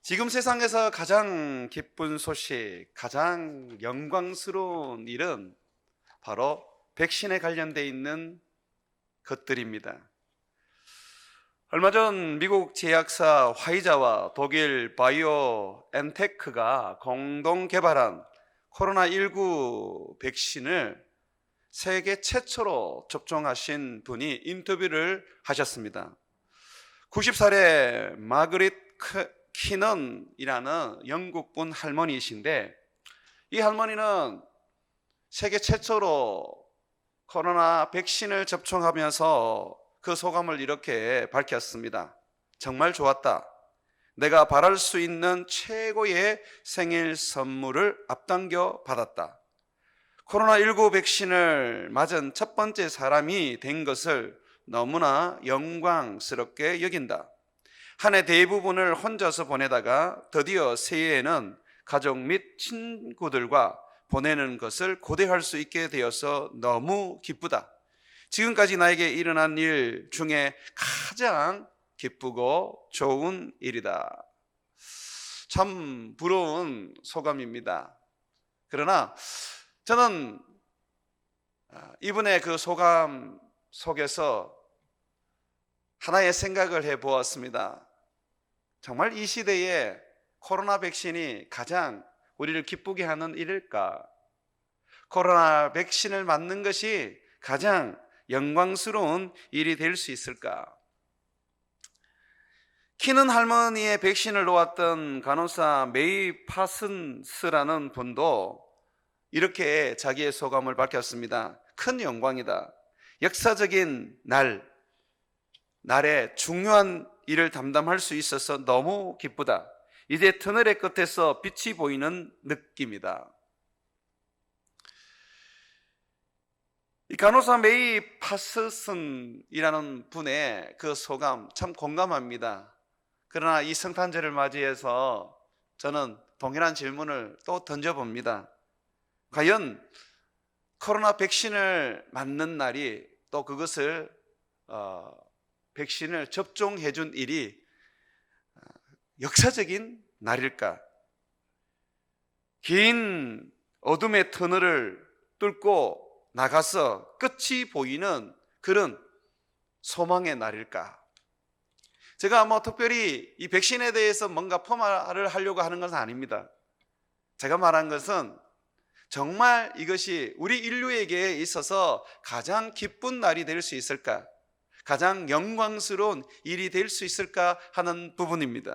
지금 세상에서 가장 기쁜 소식, 가장 영광스러운 일은 바로 백신에 관련되어 있는 것들입니다. 얼마 전 미국 제약사 화이자와 독일 바이오엔테크가 공동 개발한 코로나19 백신을 세계 최초로 접종하신 분이 인터뷰를 하셨습니다. 90살의 마그릿 키넌이라는 영국분 할머니이신데, 이 할머니는 세계 최초로 코로나 백신을 접종하면서 그 소감을 이렇게 밝혔습니다. 정말 좋았다. 내가 바랄 수 있는 최고의 생일 선물을 앞당겨 받았다. 코로나19 백신을 맞은 첫 번째 사람이 된 것을 너무나 영광스럽게 여긴다. 한 해 대부분을 혼자서 보내다가 드디어 새해에는 가족 및 친구들과 보내는 것을 고대할 수 있게 되어서 너무 기쁘다. 지금까지 나에게 일어난 일 중에 가장 기쁘고 좋은 일이다. 참 부러운 소감입니다. 그러나 저는 이분의 그 소감 속에서 하나의 생각을 해보았습니다. 정말 이 시대에 코로나 백신이 가장 우리를 기쁘게 하는 일일까? 코로나 백신을 맞는 것이 가장 영광스러운 일이 될 수 있을까? 키는 할머니의 백신을 놓았던 간호사 메이 파슨스라는 분도 이렇게 자기의 소감을 밝혔습니다. 큰 영광이다. 역사적인 날에 중요한 일을 담당할 수 있어서 너무 기쁘다. 이제 터널의 끝에서 빛이 보이는 느낌이다. 이 간호사 메이 파슨이라는 분의 그 소감 참 공감합니다. 그러나 이 성탄절을 맞이해서 저는 동일한 질문을 또 던져봅니다. 과연 코로나 백신을 맞는 날이 또 그것을 백신을 접종해 준 일이 역사적인 날일까? 긴 어둠의 터널을 뚫고 나가서 끝이 보이는 그런 소망의 날일까? 제가 특별히 이 백신에 대해서 뭔가 폄하를 하려고 하는 것은 아닙니다. 제가 말한 것은 정말 이것이 우리 인류에게 있어서 가장 기쁜 날이 될 수 있을까? 가장 영광스러운 일이 될 수 있을까 하는 부분입니다.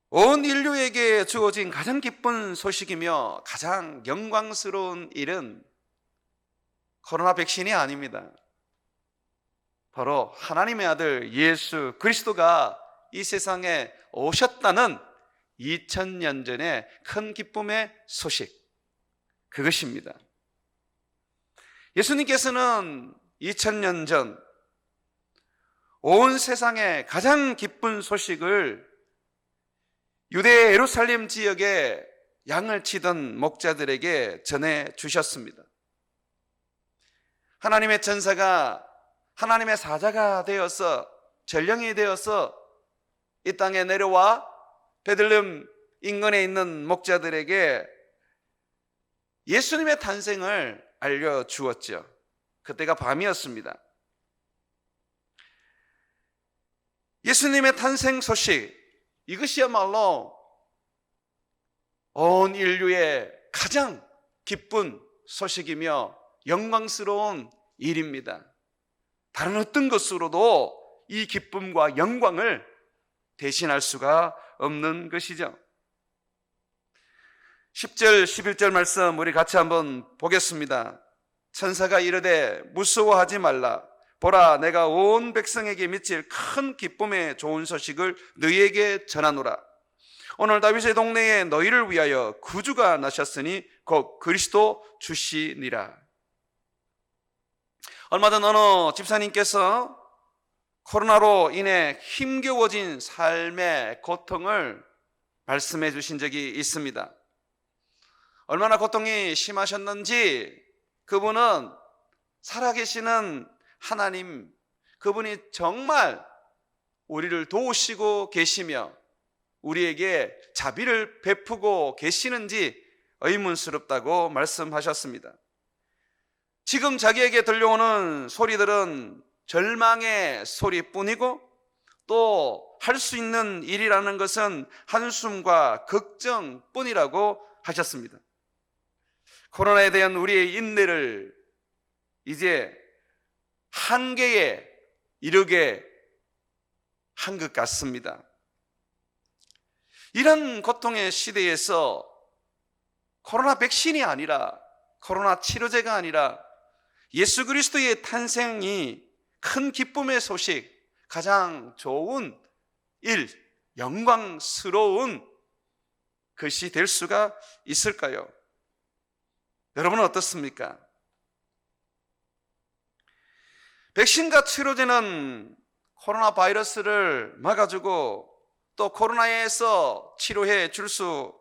온 인류에게 주어진 가장 기쁜 소식이며 가장 영광스러운 일은 코로나 백신이 아닙니다. 바로 하나님의 아들 예수 그리스도가 이 세상에 오셨다는 2000년 전의 큰 기쁨의 소식, 그것입니다. 예수님께서는 2000년 전 온 세상에 가장 기쁜 소식을 유대 예루살렘 지역에 양을 치던 목자들에게 전해 주셨습니다. 하나님의 전사가 하나님의 사자가 되어서 전령이 되어서 이 땅에 내려와 베들레헴 인근에 있는 목자들에게 예수님의 탄생을 알려주었죠. 그때가 밤이었습니다. 예수님의 탄생 소식, 이것이야말로 온 인류의 가장 기쁜 소식이며 영광스러운 일입니다. 다른 어떤 것으로도 이 기쁨과 영광을 대신할 수가 없는 것이죠. 10절, 11절 말씀 우리 같이 한번 보겠습니다. 천사가 이르되 무서워하지 말라. 보라, 내가 온 백성에게 미칠 큰 기쁨의 좋은 소식을 너희에게 전하노라. 오늘 다윗의 동네에 너희를 위하여 구주가 나셨으니 곧 그리스도 주시니라. 얼마 전 어느 집사님께서 코로나로 인해 힘겨워진 삶의 고통을 말씀해 주신 적이 있습니다. 얼마나 고통이 심하셨는지 그분은 살아계시는 하나님, 그분이 정말 우리를 도우시고 계시며 우리에게 자비를 베푸고 계시는지 의문스럽다고 말씀하셨습니다. 지금 자기에게 들려오는 소리들은 절망의 소리뿐이고 또 할 수 있는 일이라는 것은 한숨과 걱정뿐이라고 하셨습니다. 코로나에 대한 우리의 인내를 이제 한계에 이르게 한 것 같습니다. 이런 고통의 시대에서 코로나 백신이 아니라, 코로나 치료제가 아니라 예수 그리스도의 탄생이 큰 기쁨의 소식, 가장 좋은 일, 영광스러운 것이 될 수가 있을까요? 여러분은 어떻습니까? 백신과 치료제는 코로나 바이러스를 막아주고 또 코로나에서 치료해 줄 수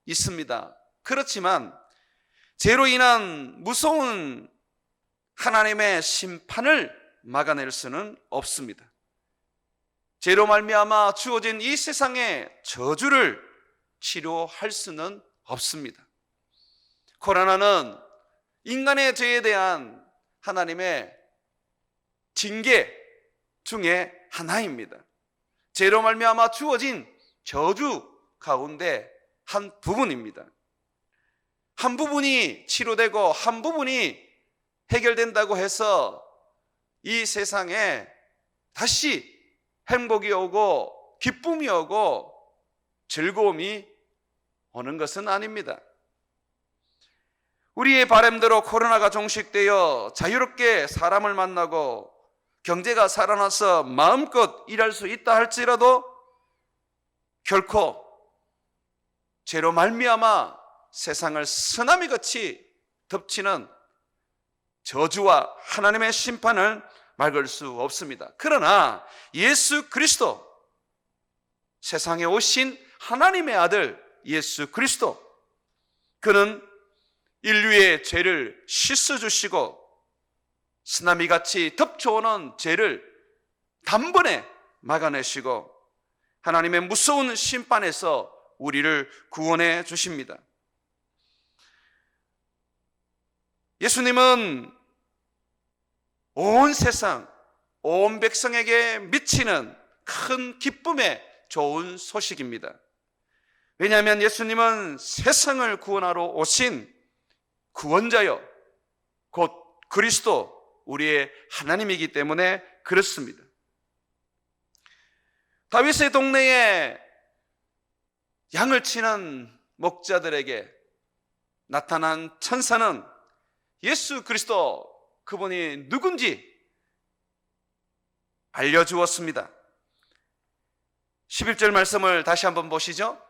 있습니다. 그렇지만 죄로 인한 무서운 하나님의 심판을 막아낼 수는 없습니다. 죄로 말미암아 주어진 이 세상의 저주를 치료할 수는 없습니다. 코로나는 인간의 죄에 대한 하나님의 징계 중에 하나입니다. 죄로 말미암아 주어진 저주 가운데 한 부분입니다. 한 부분이 치료되고 한 부분이 해결된다고 해서 이 세상에 다시 행복이 오고 기쁨이 오고 즐거움이 오는 것은 아닙니다. 우리의 바람대로 코로나가 종식되어 자유롭게 사람을 만나고 경제가 살아나서 마음껏 일할 수 있다 할지라도 결코 죄로 말미암아 세상을 쓰나미같이 덮치는 저주와 하나님의 심판을 막을 수 없습니다. 그러나 예수 그리스도, 세상에 오신 하나님의 아들 예수 그리스도, 그는 인류의 죄를 씻어주시고 쓰나미같이 덮쳐오는 죄를 단번에 막아내시고 하나님의 무서운 심판에서 우리를 구원해 주십니다. 예수님은 온 세상, 온 백성에게 미치는 큰 기쁨의 좋은 소식입니다. 왜냐하면 예수님은 세상을 구원하러 오신 구원자요, 곧 그리스도, 우리의 하나님이기 때문에 그렇습니다. 다윗의 동네에 양을 치는 목자들에게 나타난 천사는 예수 그리스도, 그분이 누군지 알려주었습니다. 11절 말씀을 다시 한번 보시죠.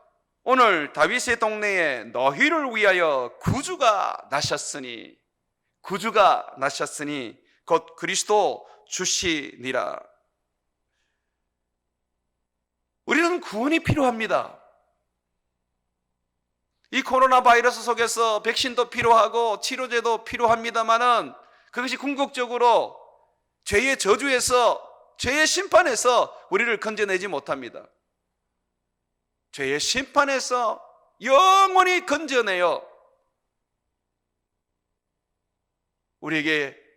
오늘 다윗의 동네에 너희를 위하여 구주가 나셨으니 곧 그리스도 주시니라. 우리는 구원이 필요합니다. 이 코로나 바이러스 속에서 백신도 필요하고 치료제도 필요합니다마는 그것이 궁극적으로 죄의 저주에서, 죄의 심판에서 우리를 건져내지 못합니다. 죄의 심판에서 영원히 건져내어 우리에게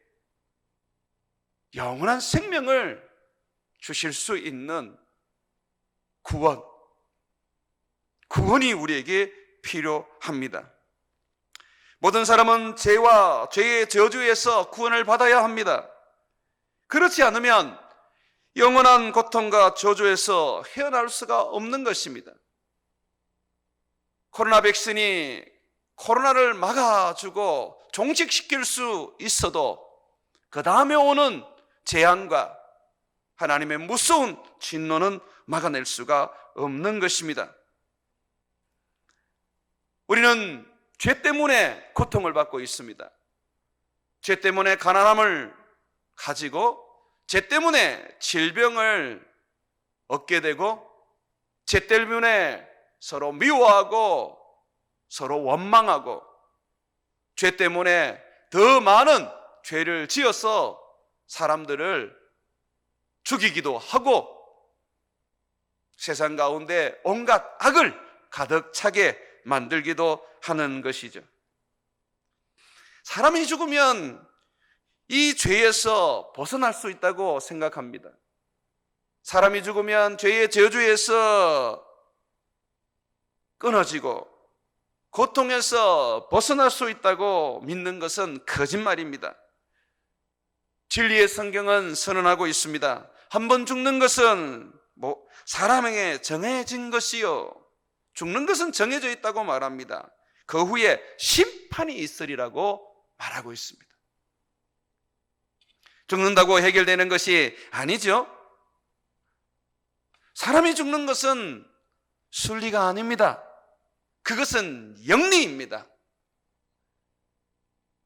영원한 생명을 주실 수 있는 구원이 우리에게 필요합니다. 모든 사람은 죄와 죄의 저주에서 구원을 받아야 합니다. 그렇지 않으면 영원한 고통과 저주에서 헤어날 수가 없는 것입니다. 코로나 백신이 코로나를 막아주고 종식시킬 수 있어도 그 다음에 오는 재앙과 하나님의 무서운 진노는 막아낼 수가 없는 것입니다. 우리는 죄 때문에 고통을 받고 있습니다. 죄 때문에 가난함을 가지고 죄 때문에 질병을 얻게 되고 죄 때문에 서로 미워하고 서로 원망하고 죄 때문에 더 많은 죄를 지어서 사람들을 죽이기도 하고 세상 가운데 온갖 악을 가득 차게 만들기도 하는 것이죠. 사람이 죽으면 이 죄에서 벗어날 수 있다고 생각합니다. 사람이 죽으면 죄의 저주에서 끊어지고 고통에서 벗어날 수 있다고 믿는 것은 거짓말입니다. 진리의 성경은 선언하고 있습니다. 한 번 죽는 것은 사람에게 정해진 것이요, 죽는 것은 정해져 있다고 말합니다. 그 후에 심판이 있으리라고 말하고 있습니다. 죽는다고 해결되는 것이 아니죠. 사람이 죽는 것은 순리가 아닙니다. 그것은 영리입니다.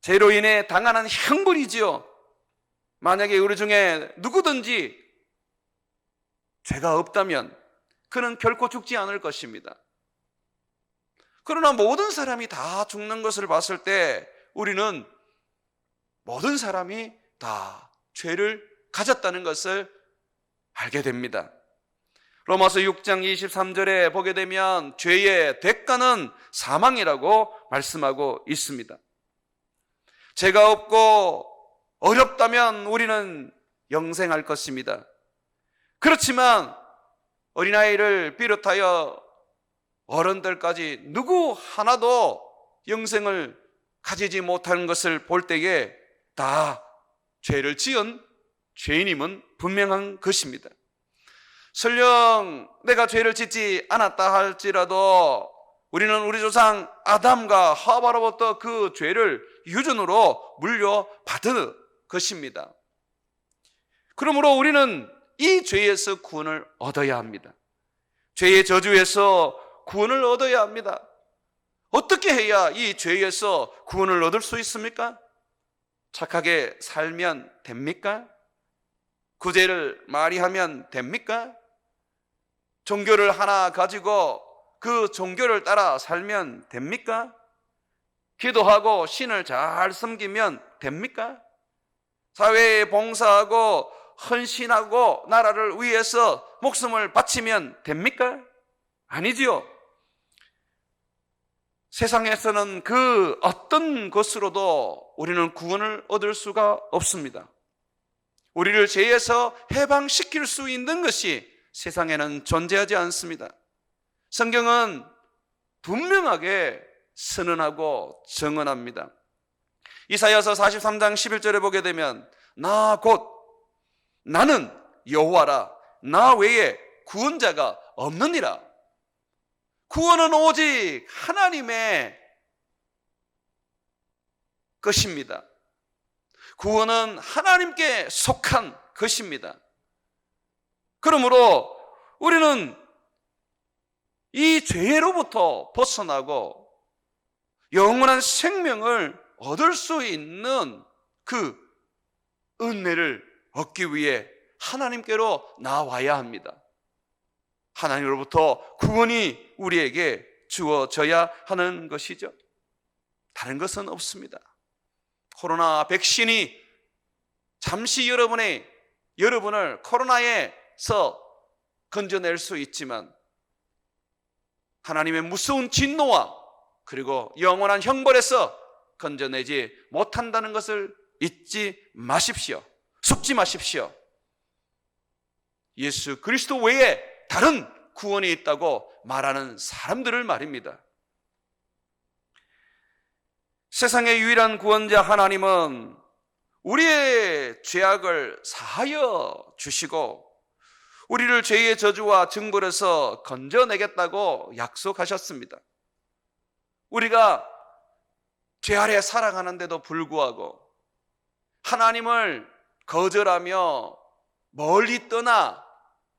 죄로 인해 당하는 형벌이지요. 만약에 우리 중에 누구든지 죄가 없다면 그는 결코 죽지 않을 것입니다. 그러나 모든 사람이 다 죽는 것을 봤을 때 우리는 모든 사람이 다 죄를 가졌다는 것을 알게 됩니다. 로마서 6장 23절에 보게 되면 죄의 대가는 사망이라고 말씀하고 있습니다. 죄가 없고 어렵다면 우리는 영생할 것입니다. 그렇지만 어린아이를 비롯하여 어른들까지 누구 하나도 영생을 가지지 못하는 것을 볼 때에 다 죄를 지은 죄인임은 분명한 것입니다. 설령 내가 죄를 짓지 않았다 할지라도 우리는 우리 조상 아담과 하와로부터 그 죄를 유전으로 물려받은 것입니다. 그러므로 우리는 이 죄에서 구원을 얻어야 합니다. 죄의 저주에서 구원을 얻어야 합니다. 어떻게 해야 이 죄에서 구원을 얻을 수 있습니까? 착하게 살면 됩니까? 구제를 많이 하면 됩니까? 종교를 하나 가지고 그 종교를 따라 살면 됩니까? 기도하고 신을 잘 섬기면 됩니까? 사회에 봉사하고 헌신하고 나라를 위해서 목숨을 바치면 됩니까? 아니지요. 세상에서는 그 어떤 것으로도 우리는 구원을 얻을 수가 없습니다. 우리를 죄에서 해방시킬 수 있는 것이 세상에는 존재하지 않습니다. 성경은 분명하게 선언하고 정언합니다. 이사야서 43장 11절에 보게 되면 나 곧 나는 여호와라, 나 외에 구원자가 없느니라. 구원은 오직 하나님의 것입니다. 구원은 하나님께 속한 것입니다. 그러므로 우리는 이 죄로부터 벗어나고 영원한 생명을 얻을 수 있는 그 은혜를 얻기 위해 하나님께로 나와야 합니다. 하나님으로부터 구원이 우리에게 주어져야 하는 것이죠. 다른 것은 없습니다. 코로나 백신이 잠시 여러분을 코로나에서 건져낼 수 있지만 하나님의 무서운 진노와 그리고 영원한 형벌에서 건져내지 못한다는 것을 잊지 마십시오. 속지 마십시오. 예수 그리스도 외에 다른 구원이 있다고 말하는 사람들을 말입니다. 세상의 유일한 구원자 하나님은 우리의 죄악을 사하여 주시고 우리를 죄의 저주와 징벌에서 건져내겠다고 약속하셨습니다. 우리가 죄 아래 살아가는데도 불구하고 하나님을 거절하며 멀리 떠나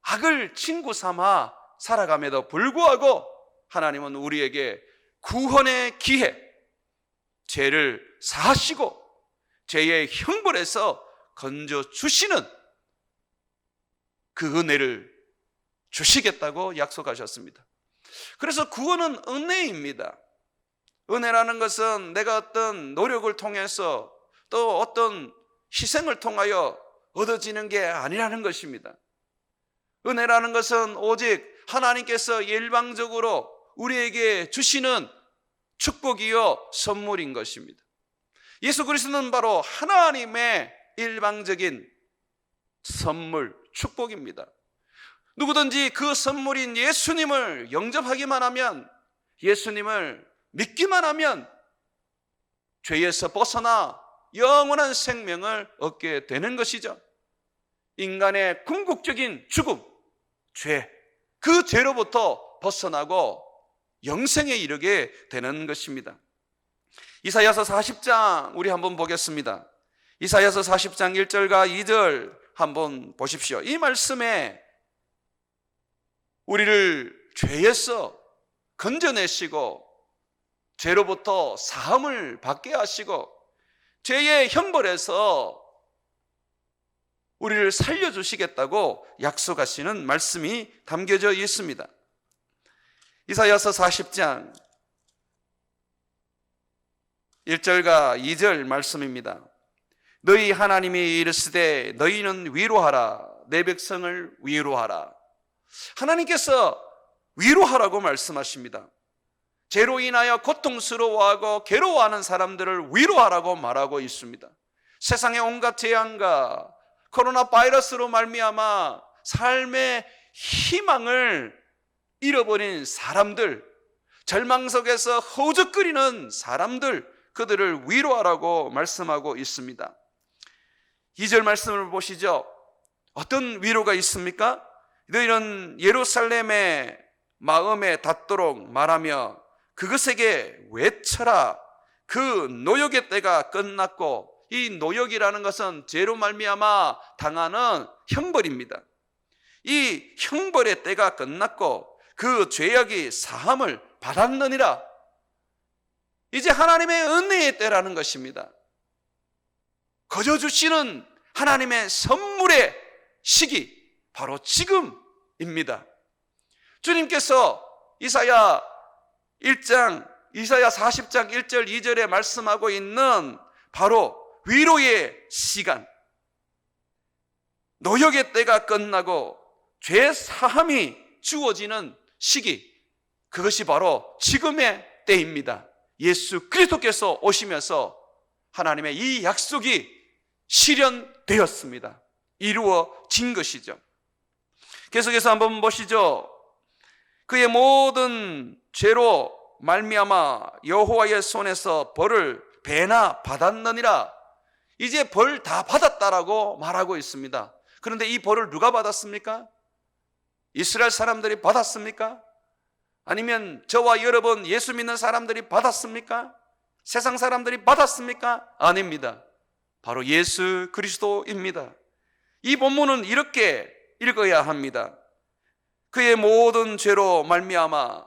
악을 친구 삼아 살아감에도 불구하고 하나님은 우리에게 구원의 기회, 죄를 사하시고 죄의 형벌에서 건져주시는 그 은혜를 주시겠다고 약속하셨습니다. 그래서 구원은 은혜입니다. 은혜라는 것은 내가 어떤 노력을 통해서 또 어떤 희생을 통하여 얻어지는 게 아니라는 것입니다. 은혜라는 것은 오직 하나님께서 일방적으로 우리에게 주시는 축복이요 선물인 것입니다. 예수 그리스도는 바로 하나님의 일방적인 선물, 축복입니다. 누구든지 그 선물인 예수님을 영접하기만 하면, 예수님을 믿기만 하면 죄에서 벗어나 영원한 생명을 얻게 되는 것이죠. 인간의 궁극적인 죽음, 죄, 그 죄로부터 벗어나고 영생에 이르게 되는 것입니다. 이사야서 40장 우리 한번 보겠습니다. 이사야서 40장 1절과 2절 한번 보십시오. 이 말씀에 우리를 죄에서 건져내시고 죄로부터 사함을 받게 하시고 죄의 형벌에서 우리를 살려주시겠다고 약속하시는 말씀이 담겨져 있습니다. 이사야서 40장 1절과 2절 말씀입니다. 너희 하나님이 이르시되 너희는 위로하라, 내 백성을 위로하라. 하나님께서 위로하라고 말씀하십니다. 죄로 인하여 고통스러워하고 괴로워하는 사람들을 위로하라고 말하고 있습니다. 세상의 온갖 재앙과 코로나 바이러스로 말미암아 삶의 희망을 잃어버린 사람들, 절망 속에서 허우적거리는 사람들, 그들을 위로하라고 말씀하고 있습니다. 2절 말씀을 보시죠. 어떤 위로가 있습니까? 너희는 예루살렘의 마음에 닿도록 말하며 그것에게 외쳐라. 그 노역의 때가 끝났고, 이 노역이라는 것은 죄로 말미암아 당하는 형벌입니다. 이 형벌의 때가 끝났고 그 죄악이 사함을 받았느니라. 이제 하나님의 은혜의 때라는 것입니다. 거저 주시는 하나님의 선물의 시기, 바로 지금입니다. 주님께서 이사야 40장 1절 2절에 말씀하고 있는 바로 위로의 시간, 노역의 때가 끝나고 죄 사함이 주어지는 시기, 그것이 바로 지금의 때입니다. 예수 그리스도께서 오시면서 하나님의 이 약속이 실현되었습니다. 이루어진 것이죠. 계속해서 한번 보시죠. 그의 모든 죄로 말미암아 여호와의 손에서 벌을 배나 받았느니라. 이제 벌 다 받았다라고 말하고 있습니다. 그런데 이 벌을 누가 받았습니까? 이스라엘 사람들이 받았습니까? 아니면 저와 여러분 예수 믿는 사람들이 받았습니까? 세상 사람들이 받았습니까? 아닙니다. 바로 예수 그리스도입니다. 이 본문은 이렇게 읽어야 합니다. 그의 모든 죄로 말미암아,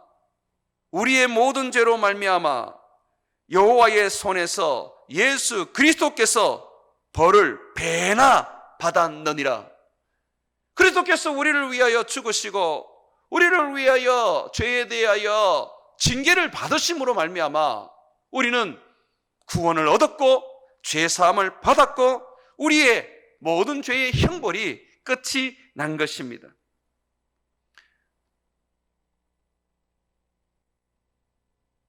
우리의 모든 죄로 말미암아 여호와의 손에서 예수 그리스도께서 벌을 배나 받았느니라. 그리스도께서 우리를 위하여 죽으시고 우리를 위하여 죄에 대하여 징계를 받으심으로 말미암아 우리는 구원을 얻었고 죄사함을 받았고 우리의 모든 죄의 형벌이 끝이 난 것입니다.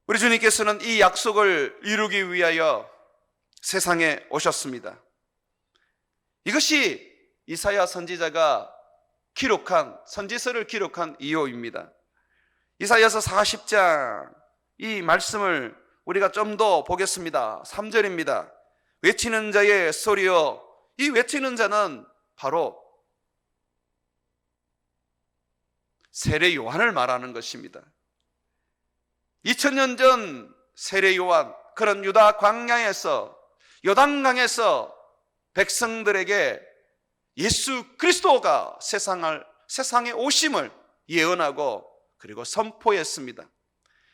우리 주님께서는 이 약속을 이루기 위하여 세상에 오셨습니다. 이것이 이사야 선지자가 기록한, 선지서를 기록한 이유입니다. 이사야서 40장 이 말씀을 우리가 좀 더 보겠습니다. 3절입니다. 외치는 자의 소리여. 이 외치는 자는 바로 세례 요한을 말하는 것입니다. 2000년 전 세례 요한, 그런 유다 광야에서, 요단강에서 백성들에게 예수 그리스도가 세상에 오심을 예언하고 그리고 선포했습니다.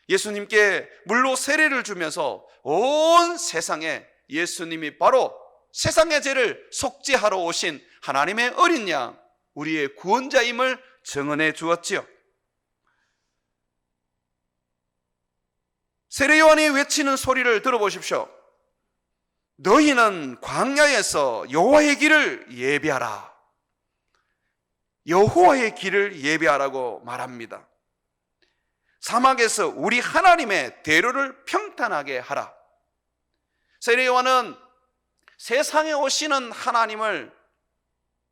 예수님께 물로 세례를 주면서 온 세상에 예수님이 바로 세상의 죄를 속죄하러 오신 하나님의 어린 양, 우리의 구원자임을 증언해 주었지요. 세례 요한이 외치는 소리를 들어보십시오. 너희는 광야에서 여호와의 길을 예비하라. 여호와의 길을 예비하라고 말합니다. 사막에서 우리 하나님의 대로를 평탄하게 하라. 세례 요한은 세상에 오시는 하나님을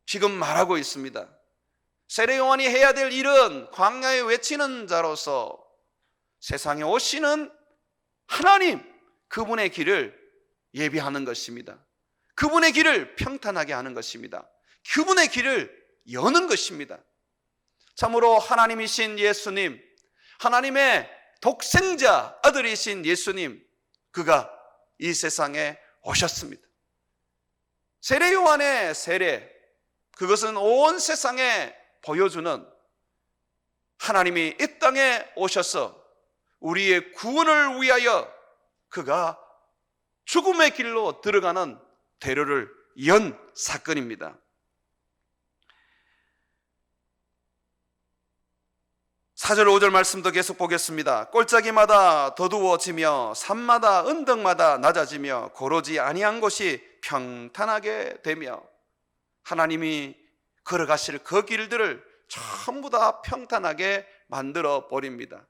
지금 말하고 있습니다. 세례 요한이 해야 될 일은 광야에 외치는 자로서 세상에 오시는 하나님, 그분의 길을 예비하는 것입니다. 그분의 길을 평탄하게 하는 것입니다. 그분의 길을 여는 것입니다. 참으로 하나님이신 예수님, 하나님의 독생자 아들이신 예수님, 그가 이 세상에 오셨습니다. 세례 요한의 세례, 그것은 온 세상에 보여주는 하나님이 이 땅에 오셔서 우리의 구원을 위하여 그가 죽음의 길로 들어가는 대로를 연 사건입니다. 4절 5절 말씀도 계속 보겠습니다. 골짜기마다 더두어지며 산마다 언덕마다 낮아지며 고르지 아니한 곳이 평탄하게 되며, 하나님이 걸어가실 그 길들을 전부 다 평탄하게 만들어 버립니다.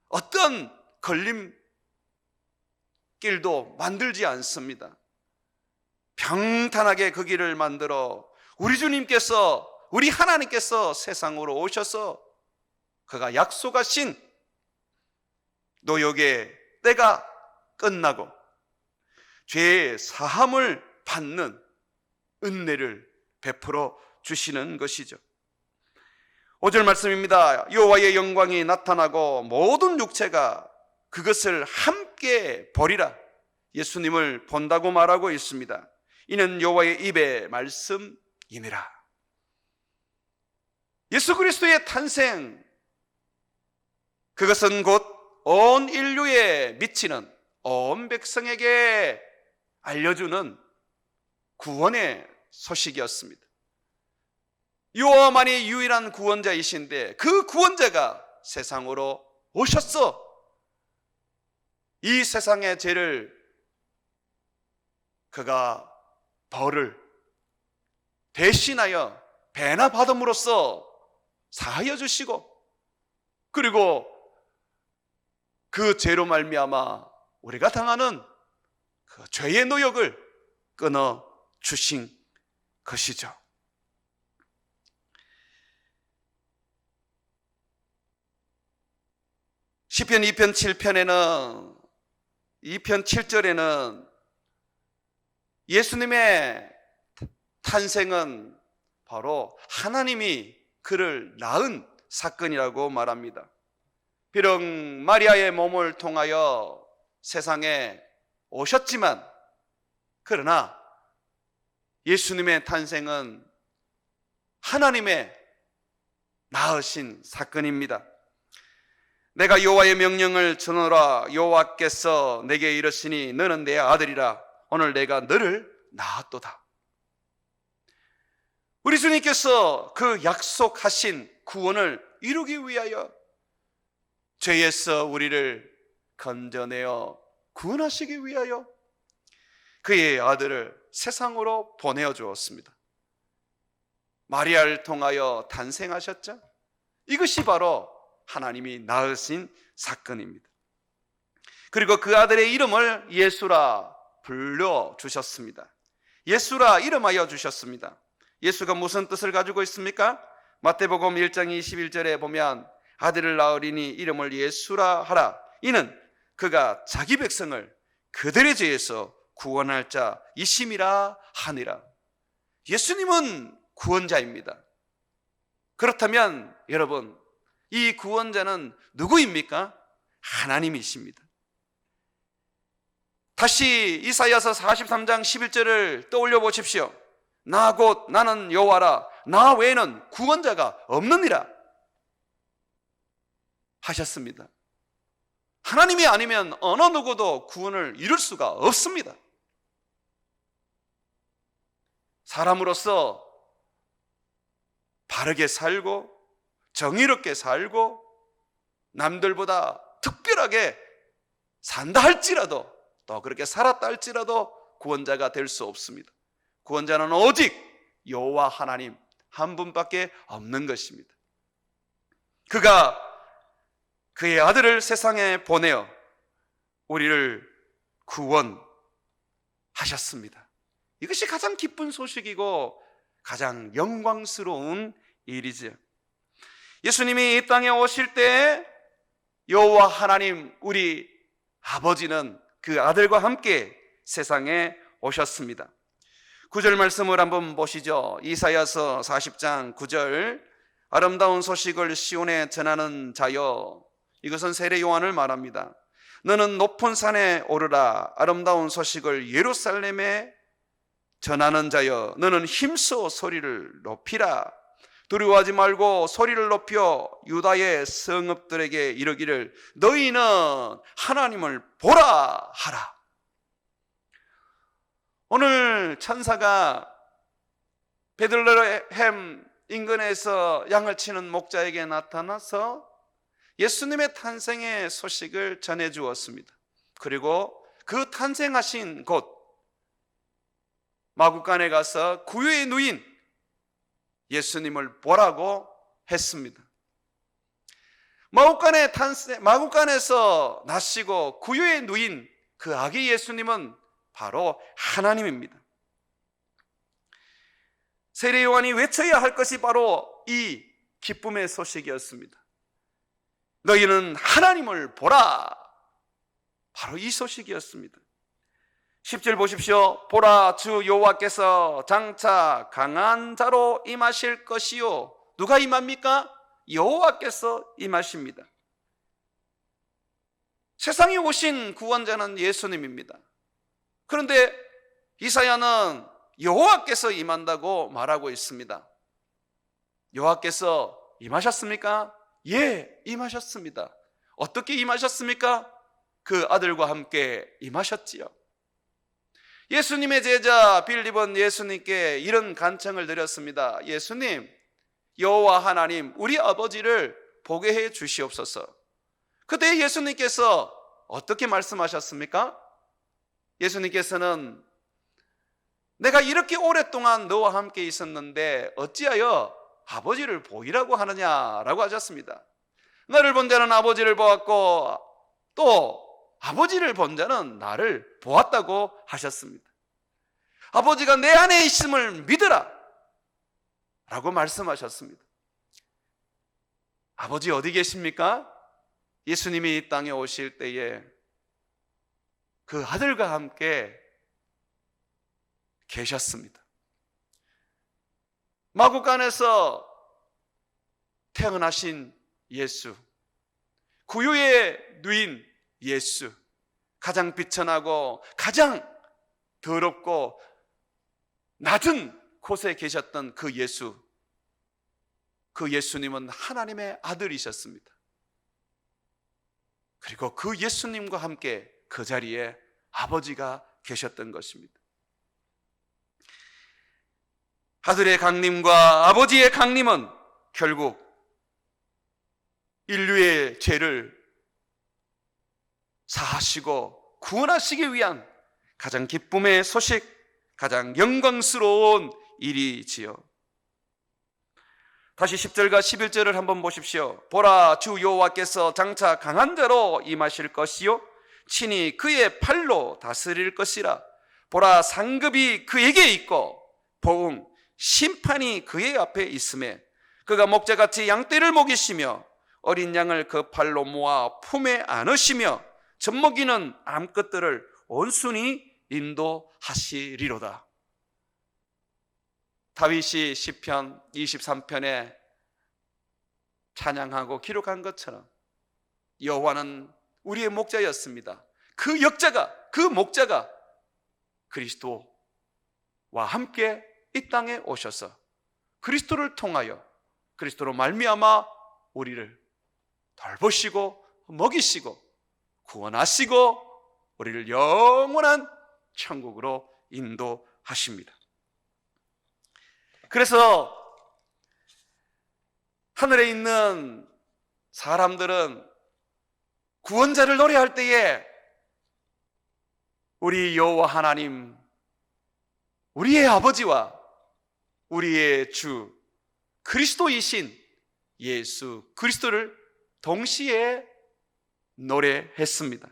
어떤 걸림길도 만들지 않습니다. 평탄하게 그 길을 만들어 우리 주님께서, 우리 하나님께서 세상으로 오셔서 그가 약속하신 노역의 때가 끝나고 죄의 사함을 받는 은혜를 베풀어 주시는 것이죠. 5절 말씀입니다. 여호와의 영광이 나타나고 모든 육체가 그것을 함께 보리라. 예수님을 본다고 말하고 있습니다. 이는 여호와의 입의 말씀이니라. 예수 그리스도의 탄생, 그것은 곧 온 인류에 미치는, 온 백성에게 알려주는 구원의 소식이었습니다. 여호와만이 유일한 구원자이신데 그 구원자가 세상으로 오셨어. 이 세상의 죄를 그가 벌을 대신하여 배나 받음으로써 사하여 주시고, 그리고 그 죄로 말미암아 우리가 당하는 그 죄의 노역을 끊어 주신 것이죠. 시편 2편 7편에는 2편 7절에는 예수님의 탄생은 바로 하나님이 그를 낳은 사건이라고 말합니다. 비록 마리아의 몸을 통하여 세상에 오셨지만, 그러나 예수님의 탄생은 하나님의 낳으신 사건입니다. 내가 여호와의 명령을 전하라. 여호와께서 내게 이르시니 너는 내 아들이라. 오늘 내가 너를 낳았도다. 우리 주님께서 그 약속하신 구원을 이루기 위하여 죄에서 우리를 건져내어 구원하시기 위하여 그의 아들을 세상으로 보내어 주었습니다. 마리아를 통하여 탄생하셨죠. 이것이 바로 하나님이 낳으신 사건입니다. 그리고 그 아들의 이름을 예수라 불러주셨습니다. 예수라 이름하여 주셨습니다. 예수가 무슨 뜻을 가지고 있습니까? 마태복음 1장 21절에 보면 아들을 낳으리니 이름을 예수라 하라. 이는 그가 자기 백성을 그들의 죄에서 구원할 자이심이라 하니라. 예수님은 구원자입니다. 그렇다면 여러분, 이 구원자는 누구입니까? 하나님이십니다. 다시 이사야서 43장 11절을 떠올려 보십시오. 나 곧 나는 여호와라. 나 외에는 구원자가 없느니라 하셨습니다. 하나님이 아니면 어느 누구도 구원을 이룰 수가 없습니다. 사람으로서 바르게 살고 정의롭게 살고 남들보다 특별하게 산다 할지라도, 또 그렇게 살았다 할지라도 구원자가 될 수 없습니다. 구원자는 오직 여호와 하나님, 한 분밖에 없는 것입니다. 그가 그의 아들을 세상에 보내어 우리를 구원하셨습니다. 이것이 가장 기쁜 소식이고 가장 영광스러운 일이죠. 예수님이 이 땅에 오실 때 여호와 하나님 우리 아버지는 그 아들과 함께 세상에 오셨습니다. 9절 말씀을 한번 보시죠. 이사야서 40장 9절, 아름다운 소식을 시온에 전하는 자여, 이것은 세례 요한을 말합니다. 너는 높은 산에 오르라. 아름다운 소식을 예루살렘에 전하는 자여, 너는 힘써 소리를 높이라. 두려워하지 말고 소리를 높여 유다의 성읍들에게 이르기를 너희는 하나님을 보라 하라. 오늘 천사가 베들레헴 인근에서 양을 치는 목자에게 나타나서 예수님의 탄생의 소식을 전해 주었습니다. 그리고 그 탄생하신 곳 마구간에 가서 구유에 누인 예수님을 보라고 했습니다. 마구간에서 나시고 구유에 누인 그 아기 예수님은 바로 하나님입니다. 세례 요한이 외쳐야 할 것이 바로 이 기쁨의 소식이었습니다. 너희는 하나님을 보라. 바로 이 소식이었습니다. 10절 보십시오. 보라, 주 여호와께서 장차 강한 자로 임하실 것이요. 누가 임합니까? 여호와께서 임하십니다. 세상에 오신 구원자는 예수님입니다. 그런데 이사야는 여호와께서 임한다고 말하고 있습니다. 여호와께서 임하셨습니까? 예, 임하셨습니다. 어떻게 임하셨습니까? 그 아들과 함께 임하셨지요. 예수님의 제자 빌립은 예수님께 이런 간청을 드렸습니다. 예수님, 여호와 하나님 우리 아버지를 보게 해 주시옵소서. 그때 예수님께서 어떻게 말씀하셨습니까? 예수님께서는 내가 이렇게 오랫동안 너와 함께 있었는데 어찌하여 아버지를 보이라고 하느냐라고 하셨습니다. 너를 본 자는 아버지를 보았고 또 아버지를 본 자는 나를 보았다고 하셨습니다. 아버지가 내 안에 있음을 믿으라 라고 말씀하셨습니다. 아버지 어디 계십니까? 예수님이 이 땅에 오실 때에 그 아들과 함께 계셨습니다. 마구간에서 태어나신 예수, 구유에 누인 예수, 가장 비천하고 가장 더럽고 낮은 곳에 계셨던 그 예수, 그 예수님은 하나님의 아들이셨습니다. 그리고 그 예수님과 함께 그 자리에 아버지가 계셨던 것입니다. 아들의 강림과 아버지의 강림은 결국 인류의 죄를 사하시고 구원하시기 위한 가장 기쁨의 소식, 가장 영광스러운 일이지요. 다시 10절과 11절을 한번 보십시오. 보라, 주 여호와께서 장차 강한 자로 임하실 것이요 친히 그의 팔로 다스릴 것이라. 보라, 상급이 그에게 있고 보응, 심판이 그의 앞에 있음에 그가 목자같이 양떼를 먹이시며 어린 양을 그 팔로 모아 품에 안으시며 젖먹이는 암컷들을 온순히 인도하시리로다. 다윗이 시편 23편에 찬양하고 기록한 것처럼 여호와는 우리의 목자였습니다. 그 목자가 그리스도와 함께 이 땅에 오셔서 그리스도를 통하여 그리스도로 말미암아 우리를 돌보시고 먹이시고 구원하시고 우리를 영원한 천국으로 인도하십니다. 그래서 하늘에 있는 사람들은 구원자를 노래할 때에 우리 여호와 하나님, 우리의 아버지와 우리의 주 그리스도이신 예수 그리스도를 동시에 노래했습니다.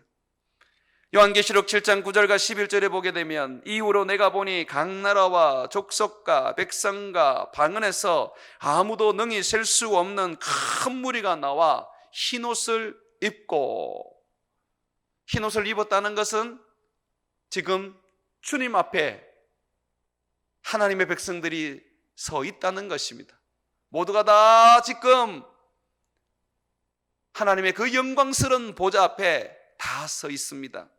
요한계시록 7장 9절과 11절에 보게 되면 이후로 내가 보니 각 나라와 족속과 백성과 방언에서 아무도 능히 셀 수 없는 큰 무리가 나와 흰옷을 입고, 흰옷을 입었다는 것은 지금 주님 앞에 하나님의 백성들이 서 있다는 것입니다. 모두가 다 지금 하나님의 그 영광스러운 보좌 앞에 다 서 있습니다.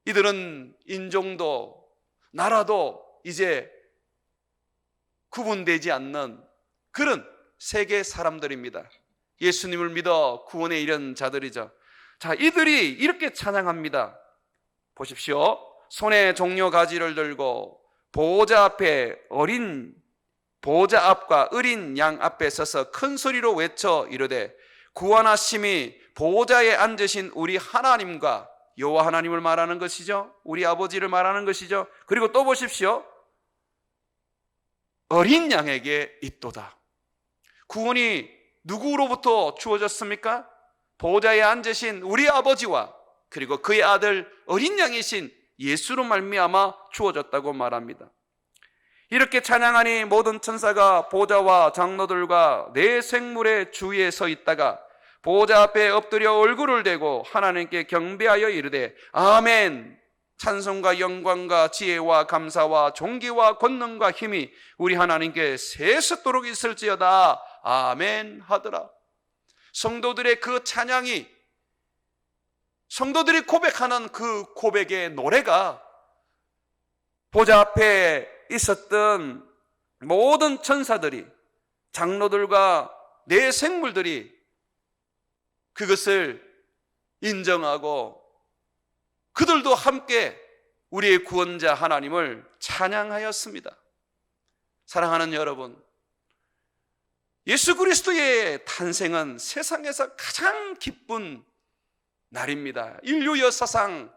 이들은 인종도 나라도 이제 구분되지 않는 그런 세계 사람들입니다. 예수님을 믿어 구원에 이른 자들이죠. 자, 이들이 이렇게 찬양합니다. 보십시오. 손에 종려 가지를 들고 보호자 앞에 보호자 앞과 어린 양 앞에 서서 큰 소리로 외쳐 이르되 구원하심이 보호자에 앉으신 우리 하나님과 여호와 하나님을 말하는 것이죠. 우리 아버지를 말하는 것이죠. 그리고 또 보십시오. 어린 양에게 있도다. 구원이 누구로부터 주어졌습니까? 보호자에 앉으신 우리 아버지와 그리고 그의 아들 어린 양이신 예수로 말미암아 주어졌다고 말합니다. 이렇게 찬양하니 모든 천사가 보호자와 장로들과 네 생물의 주위에 서 있다가 보호자 앞에 엎드려 얼굴을 대고 하나님께 경배하여 이르되 아멘. 찬송과 영광과 지혜와 감사와 존귀와 권능과 힘이 우리 하나님께 세세토록 있을지어다. 아멘 하더라. 성도들의 그 찬양이, 성도들이 고백하는 그 고백의 노래가 보좌 앞에 있었던 모든 천사들이, 장로들과 네 생물들이 그것을 인정하고 그들도 함께 우리의 구원자 하나님을 찬양하였습니다. 사랑하는 여러분, 예수 그리스도의 탄생은 세상에서 가장 기쁜 날입니다. 인류 역사상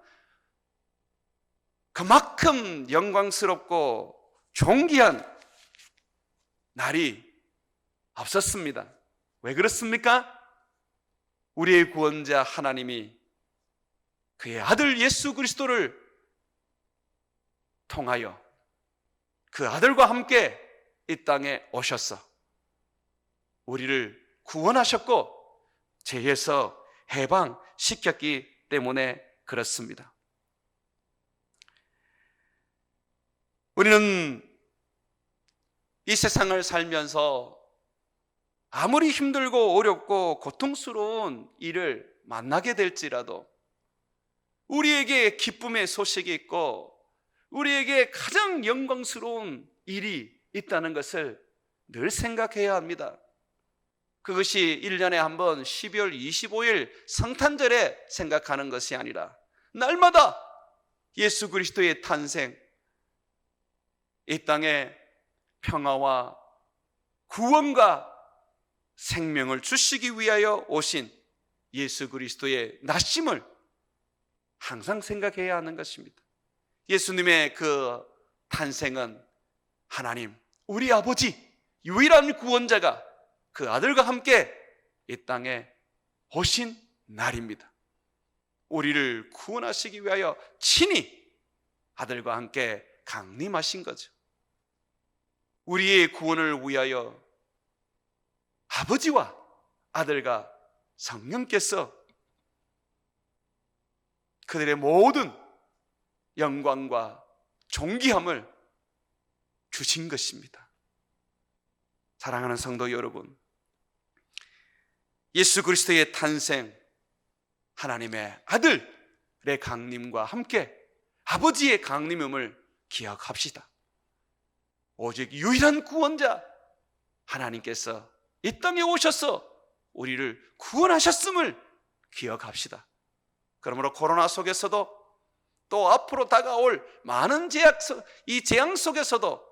그만큼 영광스럽고 존귀한 날이 없었습니다. 왜 그렇습니까? 우리의 구원자 하나님이 그의 아들 예수 그리스도를 통하여 그 아들과 함께 이 땅에 오셔서 우리를 구원하셨고 죄에서 해방시켰기 때문에 그렇습니다. 우리는 이 세상을 살면서 아무리 힘들고 어렵고 고통스러운 일을 만나게 될지라도 우리에게 기쁨의 소식이 있고 우리에게 가장 영광스러운 일이 있다는 것을 늘 생각해야 합니다. 그것이 1년에 한 번 12월 25일 성탄절에 생각하는 것이 아니라 날마다 예수 그리스도의 탄생, 이 땅에 평화와 구원과 생명을 주시기 위하여 오신 예수 그리스도의 나심을 항상 생각해야 하는 것입니다. 예수님의 그 탄생은 하나님, 우리 아버지, 유일한 구원자가 그 아들과 함께 이 땅에 오신 날입니다. 우리를 구원하시기 위하여 친히 아들과 함께 강림하신 거죠. 우리의 구원을 위하여 아버지와 아들과 성령께서 그들의 모든 영광과 존귀함을 주신 것입니다. 사랑하는 성도 여러분, 예수 그리스도의 탄생, 하나님의 아들의 강림과 함께 아버지의 강림임을 기억합시다. 오직 유일한 구원자 하나님께서 이 땅에 오셔서 우리를 구원하셨음을 기억합시다. 그러므로 코로나 속에서도 또 앞으로 다가올 많은 이 재앙 속에서도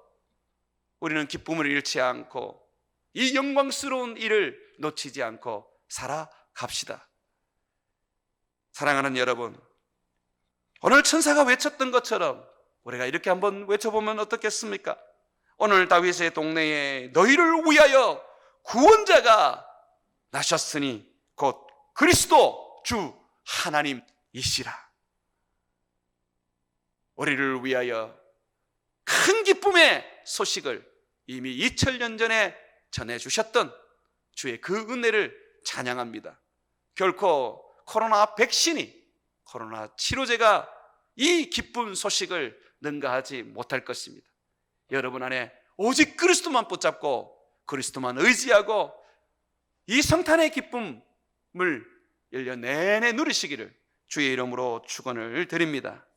우리는 기쁨을 잃지 않고 이 영광스러운 일을 놓치지 않고 살아갑시다. 사랑하는 여러분, 오늘 천사가 외쳤던 것처럼 우리가 이렇게 한번 외쳐보면 어떻겠습니까? 오늘 다윗의 동네에 너희를 위하여 구원자가 나셨으니 곧 그리스도 주 하나님이시라. 우리를 위하여 큰 기쁨의 소식을 이미 2000년 전에 전해주셨던 주의 그 은혜를 찬양합니다. 결코 코로나 백신이, 코로나 치료제가 이 기쁜 소식을 능가하지 못할 것입니다. 여러분 안에 오직 그리스도만 붙잡고 그리스도만 의지하고 이 성탄의 기쁨을 1년 내내 누리시기를 주의 이름으로 축원을 드립니다.